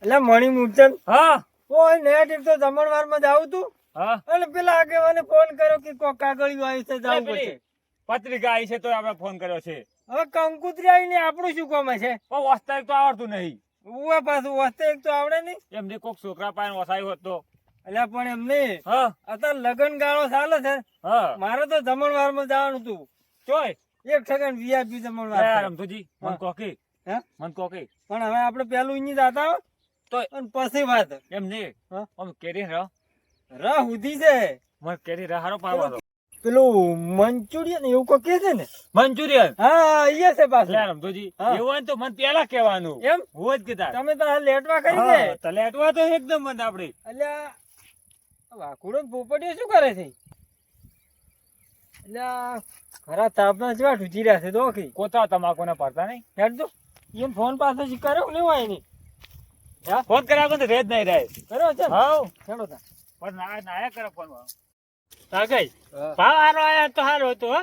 એટલે મણી મૂર્છન હા કોઈ નેટ તો જમણવારમાં જાવું તું હા અને પેલા આગેવાને ફોન કર્યો કે કોઈ કાગળિયું આવી છે જાવું પડશે. પત્રિકા આવી છે તો આપણે ફોન કર્યો છે. હવે કંકુતરી આવીને આપણું શું કામ છે? પણ વાસ્તવિક તો આવડતું નહીં. ઉવા પાછું વસ્તે એક તો આવડે નહીં. એમને કોક છોકરા પાસે વસાયું હોત તો. એટલે પણ એમ નહીં, હા અત્યારે લગન ગાળો ચાલે છે. હા મારે તો જમણવારમાં જવાનું તું. ચોય એક સેકન્ડ વીઆઈપી જમણવાર છે. રમતુજી હા. મન કોકી હે? મન કોકી પણ હવે આપણે પેલું અહીંયા જાતા હો તો અને પછી વાત એમ નહીં. હા? આમ કેરી રહ ઉધી છે. મને કેરી હારો પાડવાનો. પેલું મંચુરિયન એવું કોઈ કે છે ને? મંચુરિયન હા એ છે પાછું. લે રમતુજી હા. એવું હોય ને તો મને પેલા કહેવાનું. એમ હું જ કીધા તમે તો આ લેટવા કરી છે. હા, તલે અટવા તો એકદમ બંધ આપડી. અલ્યા વાકુડો ને પોપટીઓ શું કરે છે? અલ્યા ખરા તાપના જેવા ઢૂંચી રહ્યા છે દોખી. કોતા તમાકુ ને પડતા નહીં. હેડ તો એમ ફોન પાસે કર્યો ને હોય નહીં. ફોન કરાવો તો રેજ નહીં રહે. કર્યો છે ને? હાઉ હેડો તા. પણ નાયા કરે ફોન. કાકાઈ હા. ભાવ હારો આયા તો હારો હતો હો.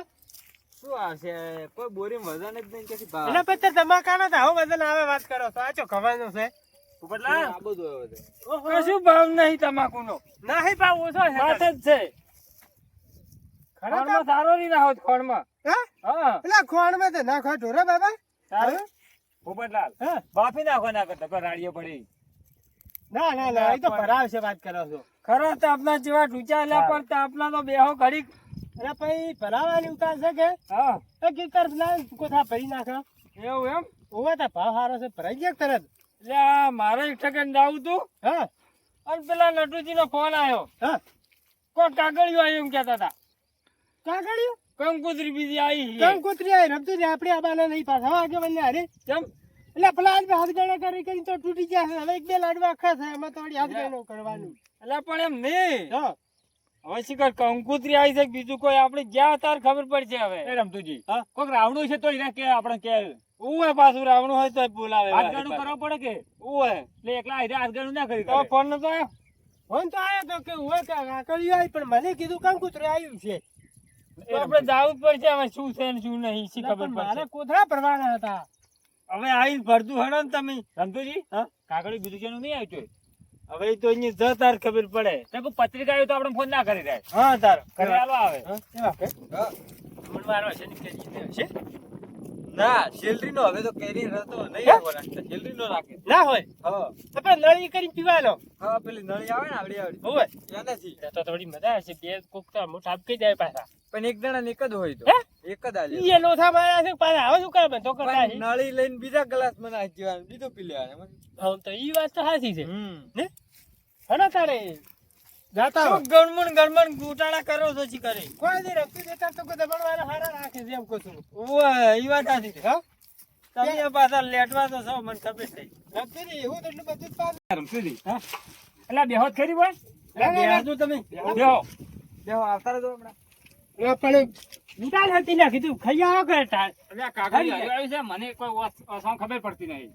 શું આવશે કોઈ બોરી વજન જ નહીં કે ભાવ. એટલે પછી તમાકાનો તો આવો વજન આવે વાત કરો તો આચો ખવાનું છે. ઉપરલા આ બધું આવે. કશું ભાવ નહીં તમાકુનો. નહીં ભાવ ઓછો છે. વાત જ છે. ખોણમાં સારો નહીં ના હોત ખોણમાં. હા પેલા ખોણમાં તો નાખો ઢોરા બાબા. સારું. પોપટલાલ હા. બાફી નાખો ના કરતા કોઈ રાડીઓ પડી. ના ના ના એ તો ભરાવશે વાત કરો છો. ખરા તાપના જેવા ઢૂંચા લ્યા પણ તાપના તો બેહો ઘડીક. અરે પછી ભરાવાની ઉતાર છે કે હા એ કીકર ના કોથા ભરી નાખો. એવું એમ. ઓવા તો ભાવ સારો છે ભરાઈ ગયા તરત. એટલે આ મારે એક સેકન્ડ જાવું તું હા અને પેલા નટુજીનો ફોન આવ્યો. હા કોઈ કાગળિયું આવ્યું એમ કહેતા હતા. કાગળિયું કંકુતરી બીજી આવી છે. કેમ કૂતરી આવી રમતી હતી આપણે આ બાના નહીં પાછા આગે બંને હારે. કેમ? એટલે પેલા આજ હાથ ગણા કરી તો તૂટી ગયા છે. હવે એક બે લાડવા આખા છે એમાં તો વળી હાથ ગણો કરવાનું. એટલે પણ એમ નહીં. હા હવે શીખર કંકુતરી આવી છે કે બીજું કોઈ આપણે જ્યાં તાર ખબર પડશે હવે. એ રમતુજી હા? કોક રાવણું છે તો એને કે આપણે કે ઉવે પાછું રાવણું હોય તો બોલાવે. હાથગાડું કરવું પડે કે ઉવે એટલે એકલા આઈને હાથગાડું ના કરી તો કરે. ફોન નતો આવ્યો. ફોન તો આવ્યો તો કે હોય કે કાકડિયું આવી પણ મને કીધું કામ કૂતરી આવ્યું છે. તો આપણે જાવું જ પડશે હવે શું છે ને શું નહીં શી ખબર પણ મારે પડશે. કોથળા ભરવાના હતા. હવે આવીને ભરતું હડો ને તમે. રમતુજી હા? કાગળી બીજું જેનું નહીં આવ્યું હવે ઈ તો અહીંયા જ તાર ખબર પડે. તો કોઈ પત્રિકા આવ્યું તો આપણે ફોન ના કરી રહ્યા. હા તાર ઘરે આલવા આવે. હા? કેવા કે? મનવારો છે ને કેરી છે. ના શેલરી નો હવે તો કેરી રહેતો નહીં આવો રાખતા. શેલરી નો રાખે. ના હોય હા આપણે નળી કરીને પીવાનો. હા પેલી નળી આવે ને આવડી આવડી હોય એનાથી. તો થોડી મજા આવશે. બે કોકતા મોટા આપકી જાય પાછા. પણ એક જણા ને એક જ હોય તો હે? એક જ આલે. ઈ એ લોથા માર્યા છે પાછા હવે શું કામ તો કરતા પણ નળી લઈને બીજા ગ્લાસ માં નાખી દેવાનું બીજું પી લેવાનું. હા તો ઈ વાત તો સાચી છે. હમ હને તારે જાતા હો. શું ગણમણ ગોટાળા કરો છો છી કરે. કોઈ નહીં રમતું દેતા તો કોઈ દબાણવાળા હારા રાખે છે એમ કહું છું. ઓય ઈ વાત સાચી છે. હા તમે પાછા લેટવા તો છો મને ખબર છે. રમતી નહીં એવું તો એટલું બધું જ પાછું. રમતુજી એટલે બેહોત ખરી હોય ના, ના, ના. બેહજો તમે. બેહો બેહો આવતા રહેજો હમણાં. એ પણ નિકાલ હતી ના કીધું ખાઈ આવો કે તાર. એટલે આ કાગળી આવ્યું છે મને કોઈ અસમ ખબર પડતી નહીં.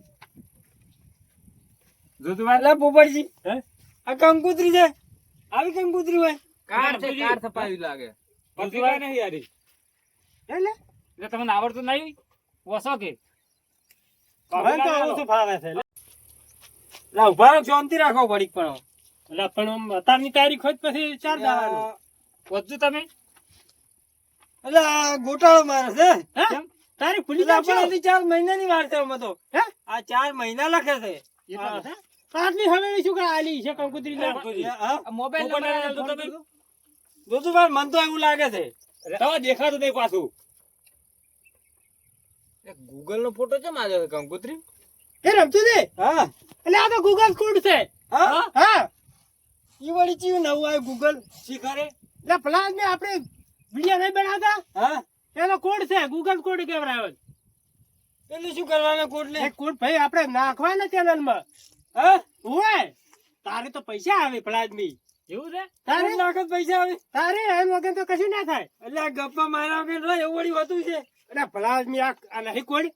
જોતું વાર અલા પોપટજી હે? આ કંકુતરી છે. આવી કંકુતરી હોય. કાર છે, કાર થપાવી લાગે. પત્રિકા નહીં યારી એટલે એટલે તમને આવડતું નહીં વસો કે હવે તો આવું શું ફાવે છે. લા ઉભા રહો શાંતિ રાખો ઘડીક પણ. એટલે પણ આમ અત્યારની તારીખ હોય તો પછી ચાર દાવાનું. વધુ તમે એટલે આ ગોટાળો મારે છે. હે? કેમ? તારીખ ખુલી એટલે જાય આપણે હજી 4 મહિનાની વાર છે આમાં તો. હે? આ 4 મહિના લખે છે. હા. આટલી હવેલી શું કરે આલી છે કંકુતરી ના. હા? મોબાઈલ પોપટ નંબર આલ્યો તો તો તમે દોસ્તો મને તો એવું લાગે છે. તમે દેખાતું નહીં પાછું. ગૂગલ નો ફોટો કેમ આવ્યો છે કંકુતરી? એ રમતું છે હા એટલે આ તો ગૂગલ કોડ છે. હા હા ઈ વળી ચીયું નવું આવ્યું ગૂગલ શીખરે. એટલે પ્લાન ને આપણે વિડિયો નહીં બનાવતા હા એનો કોડ છે ગૂગલ કોડ કેવરાયો. પેલું શું કરવાના કોડ ને? એ કોડ ભાઈ આપણે નાખવાના ચેનલ માં. હા ઓય તારે તો પૈસા આવે પ્લાઝમી. એવું છે તારે લાખ જ પૈસા આવે. તારે એમ વગર તો કશું ના થાય. એટલે આ ગપ્પા માર્યા વગર એવું વળી હોતું છે. એટલે પ્લાઝમી આ નહીં કોડ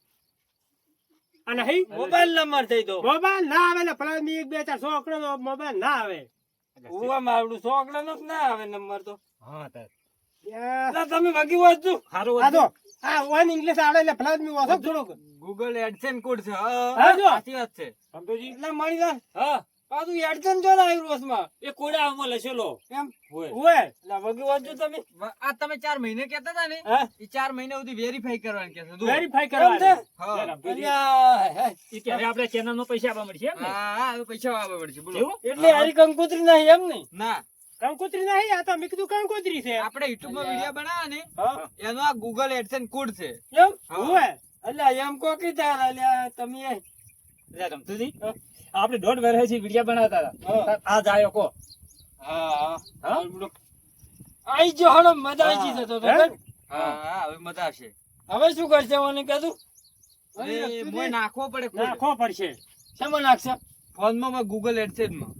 આ નહીં મોબાઈલ નંબર થઈ તો મોબાઈલ ના આવે ને પ્લાઝમી 1 2 4 100 આંકડો મોબાઈલ ના આવે. ઉવા માવડું 100 આંકડાનો જ ના આવે નંબર તો. હા તાર યા, એટલે તમે વગી વાત છું. સારું આ તો આ વન ઇંગ્લિશ આવડે એટલે પ્લાઝમી ઓછો થોડોક ગૂગલ એડસેન્સ કોડ છે હા, જો. સાચી વાત છે સમજોજી એટલે મળી જાય હા પાછું એડસન જો આવ્યું રોજમાં એ કોડામાં લખેલો એમ હોય ઓય એટલે વગી વાંચો તમે આ તમે 4 મહિને કહેતા હતા ને હા એ 4 મહિના સુધી વેરીફાઈ કરવાનું કે છે જુઓ. કેમ વેરીફાઈ છે કરવાનું હા અલ્યા, એ ત્યારે આપણે ચેનલ નો પૈસા આપવા મળશે એમ ને હા હવે પૈસા આવવા પડશે બોલો એવું એટલે હારી કંકોત્રી નહીં એમ નહીં ના કંકોત્રી નહીં આ તો મેં કીધું કંકોત્રી છે આપણે યુટ્યુબ માં વિડિયો બનાવ્યા ને હા એનો આ ગૂગલ એડસેન્સ કોડ છે એમ હા. ઓય અલ્યા એમ કો કીધા અલ્યા તમે એટલે રમતુજી આપણે 1.5 વર્ષથી વિડિયો બનાવતા હા. હતા આ જાય કો હા હા આઈ જો હણો મજા આવી જશે તો હે? હા હા હવે મજા આવશે હવે શું કરશે મને કીધું એ મોય નાખવો પડે code. નાખવો પડશે શેમાં નાખશે ફોનમાં માં ગૂગલ એડસેન્સ માં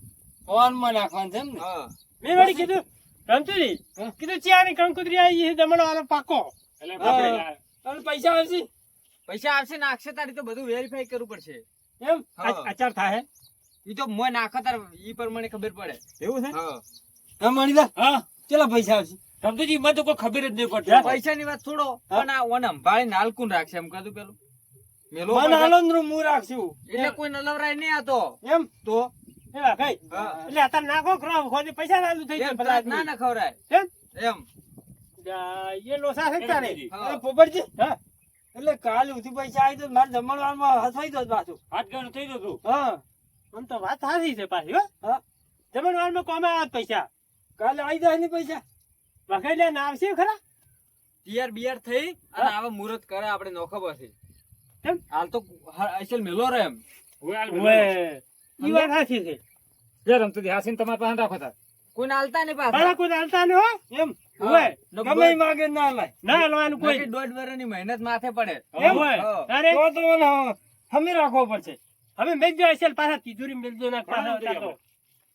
ફોનમાં નાખવાનું છે એમ ને હા મેં વળી કીધું રમતુજી કીધું ચાની કંકોત્રી આવી છે જમણો વાળો પાકો એટલે હા. આપણે તમને પૈસા આવશે પૈસા આવશે નાખશે તારી તો બધું વેરીફાઈ કરવું પડશે એમ હા. અચાર થાય ઈ તો મોય નાખો તાર ઈ પ્રમાણે ખબર પડે એવું છે હા હા મણીદા હા કેટલા પૈસા આવશે રમતુજી મને તો કોઈ ખબર જ નહીં પડતી પૈસાની વાત છોડો પણ આ ઓને સંભાળીને હાલકુન રાખશે એમ કીધું પેલું મેલો મન પડે. આનંદનું મું રાખશું એટલે કોઈ નલવરાય નહીં આતો એમ તો એવા કઈ હા. એટલે અત્યારે નાખો ખરો ખોદી પૈસા ચાલુ થઈ એમ જાય ના ના ખવરાય એમ એમ એ લોસા છે તારે હા. અરે પોપટજી હા એટલે કાલે ઉધી પૈસા આવી તો મારે જમણવારમાં હસવાઈ દો પાછું હાથ ગણું થઈ જતું હા આમ તો વાત સાચી છે પાછી હો હા જમણવારમાં કોમે આવત પૈસા કાલે આવી જાય ને પૈસા વખાઈ ને આવશે ખરા તિયાર બિયાર થઈ અને આવા મુહૂર્ત કરે આપણે નો ખબર છે કેમ? હાલ તો અસલ મેલો રે એમ ઓએ ઈ વાત સાચી છે જે રમતુજી હાસીને તમારા પાસે રાખો તાર કોઈને હાલતા નહીં બાળા પાછા કોઈ હાલતા ને હો એમ ઓએ ગમે ઈ માગે ના લાય ના હલવાનું કોઈ નક્કી 1.5 વર્ષની મહેનત માથે પડે એમ હોય હા. તારે તો તો મને હમી રાખવો પડશે હવે મેલજો અસલ પાછા તિજોરી મેલજો ના પાછા હા, તો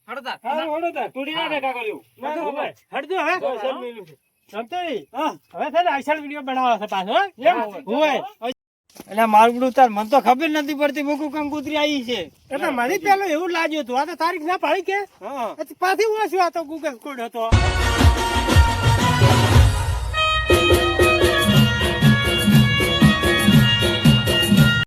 હળતા હા હોડો તાર તૂટી ના કાકા લેવું ના, ના, ઓએ હટજો હે તો અસલ મેલ્યું છે. સમતોઈ હા હવે છે ને અસલ વિડિયો બનાવવા છે પાછો હો? એમ ઓએ એટલે મારું બધું તાર મને તો ખબર નથી પડતી મૂકું કંકુતરી આવી છે એટલે મને પેલો એવું લાગ્યું હતું આ તો તારીખ ના પાડી કે હા પાછી ઓછું આ તો ગૂગલ કોડ હતો